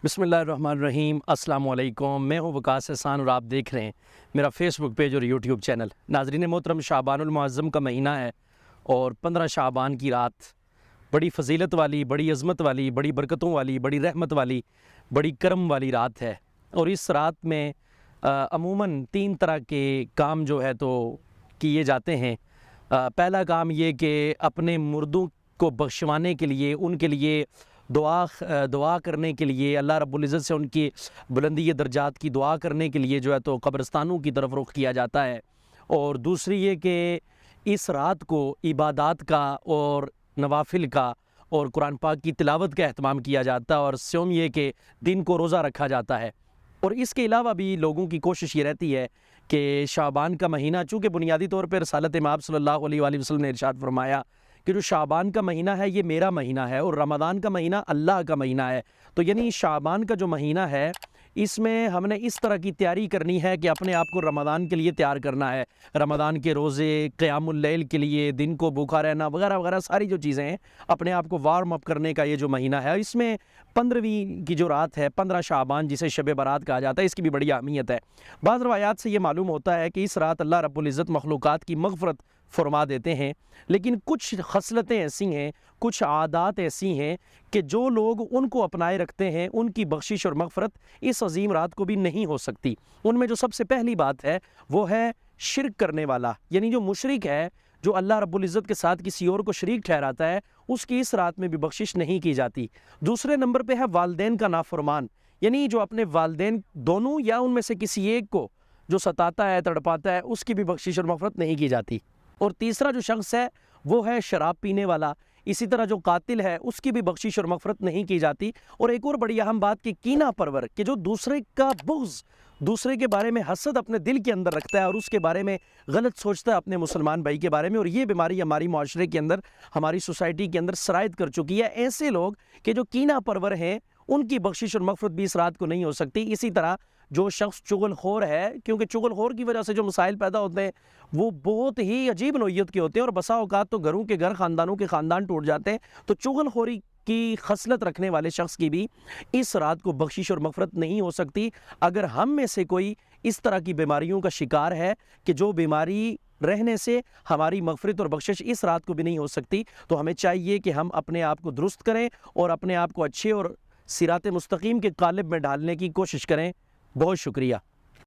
بسم اللہ الرحمن الرحیم۔ السلام علیکم، میں ہوں وقاص احسان اور آپ دیکھ رہے ہیں میرا فیس بک پیج اور یوٹیوب چینل۔ ناظرین محترم، شعبان المعظم کا مہینہ ہے اور 15 شعبان کی رات بڑی فضیلت والی، بڑی عظمت والی، بڑی برکتوں والی، بڑی رحمت والی، بڑی کرم والی رات ہے۔ اور اس رات میں عموماً 3 طرح کے کام جو ہے تو کیے جاتے ہیں۔ پہلا کام یہ کہ اپنے مردوں کو بخشوانے کے لیے، ان کے لیے دعا کرنے کے لیے، اللہ رب العزت سے ان کی بلندی درجات کی دعا کرنے کے لیے جو ہے تو قبرستانوں کی طرف رخ کیا جاتا ہے۔ اور دوسری یہ کہ اس رات کو عبادات کا اور نوافل کا اور قرآن پاک کی تلاوت کا اہتمام کیا جاتا ہے، اور سوم یہ کہ دن کو روزہ رکھا جاتا ہے۔ اور اس کے علاوہ بھی لوگوں کی کوشش یہ رہتی ہے کہ شعبان کا مہینہ، چونکہ بنیادی طور پر رسالت مآب صلی اللہ علیہ وآلہ وسلم نے ارشاد فرمایا کہ جو شعبان کا مہینہ ہے یہ میرا مہینہ ہے، اور رمضان کا مہینہ اللہ کا مہینہ ہے۔ تو یعنی شعبان کا جو مہینہ ہے اس میں ہم نے اس طرح کی تیاری کرنی ہے کہ اپنے آپ کو رمضان کے لیے تیار کرنا ہے۔ رمضان کے روزے، قیام اللیل کے لیے، دن کو بھوکا رہنا وغیرہ وغیرہ ساری جو چیزیں ہیں، اپنے آپ کو وارم اپ کرنے کا یہ جو مہینہ ہے، اس میں 15ویں کی جو رات ہے، 15 شعبان جسے شب برات کہا جاتا ہے، اس کی بھی بڑی اہمیت ہے۔ بعض روایات سے یہ معلوم ہوتا ہے کہ اس رات اللہ رب العزت مخلوقات کی مغفرت فرما دیتے ہیں، لیکن کچھ خصلتیں ایسی ہیں، کچھ عادات ایسی ہیں کہ جو لوگ ان کو اپنائے رکھتے ہیں ان کی بخشش اور مغفرت اس عظیم رات کو بھی نہیں ہو سکتی۔ ان میں جو سب سے پہلی بات ہے وہ ہے شرک کرنے والا، یعنی جو مشرک ہے، جو اللہ رب العزت کے ساتھ کسی اور کو شریک ٹھہراتا ہے، اس کی اس رات میں بھی بخشش نہیں کی جاتی۔ دوسرے نمبر پہ ہے والدین کا نافرمان، یعنی جو اپنے والدین دونوں یا ان میں سے کسی ایک کو جو ستاتا ہے، تڑپاتا ہے، اس کی بھی بخشش اور مغفرت نہیں کی جاتی۔ اور تیسرا جو شخص ہے وہ ہے شراب پینے والا، اسی طرح جو قاتل ہے اس کی بھی بخشش اور مغفرت نہیں کی جاتی۔ اور ایک اور بڑی اہم بات کہ کینہ پرور، کہ جو دوسرے کا بغض، دوسرے کے بارے میں حسد اپنے دل کے اندر رکھتا ہے اور اس کے بارے میں غلط سوچتا ہے اپنے مسلمان بھائی کے بارے میں، اور یہ بیماری ہماری معاشرے کے اندر، ہماری سوسائٹی کے اندر سرایت کر چکی ہے۔ ایسے لوگ کہ جو کینہ پرور ہیں ان کی بخشش اور مغفرت بھی اس رات کو نہیں ہو سکتی۔ اسی طرح جو شخص چغل خور ہے، کیونکہ چغل خور کی وجہ سے جو مسائل پیدا ہوتے ہیں وہ بہت ہی عجیب نوعیت کے ہوتے ہیں، اور بسا اوقات تو گھروں کے گھر، خاندانوں کے خاندان ٹوٹ جاتے ہیں۔ تو چغل خوری کی خصلت رکھنے والے شخص کی بھی اس رات کو بخشش اور مغفرت نہیں ہو سکتی۔ اگر ہم میں سے کوئی اس طرح کی بیماریوں کا شکار ہے کہ جو بیماری رہنے سے ہماری مغفرت اور بخشش اس رات کو بھی نہیں ہو سکتی، تو ہمیں چاہیے کہ ہم اپنے آپ کو درست کریں اور اپنے آپ کو اچھے اور صراط مستقیم کے قالب میں ڈالنے کی کوشش کریں۔ بہت شکریہ۔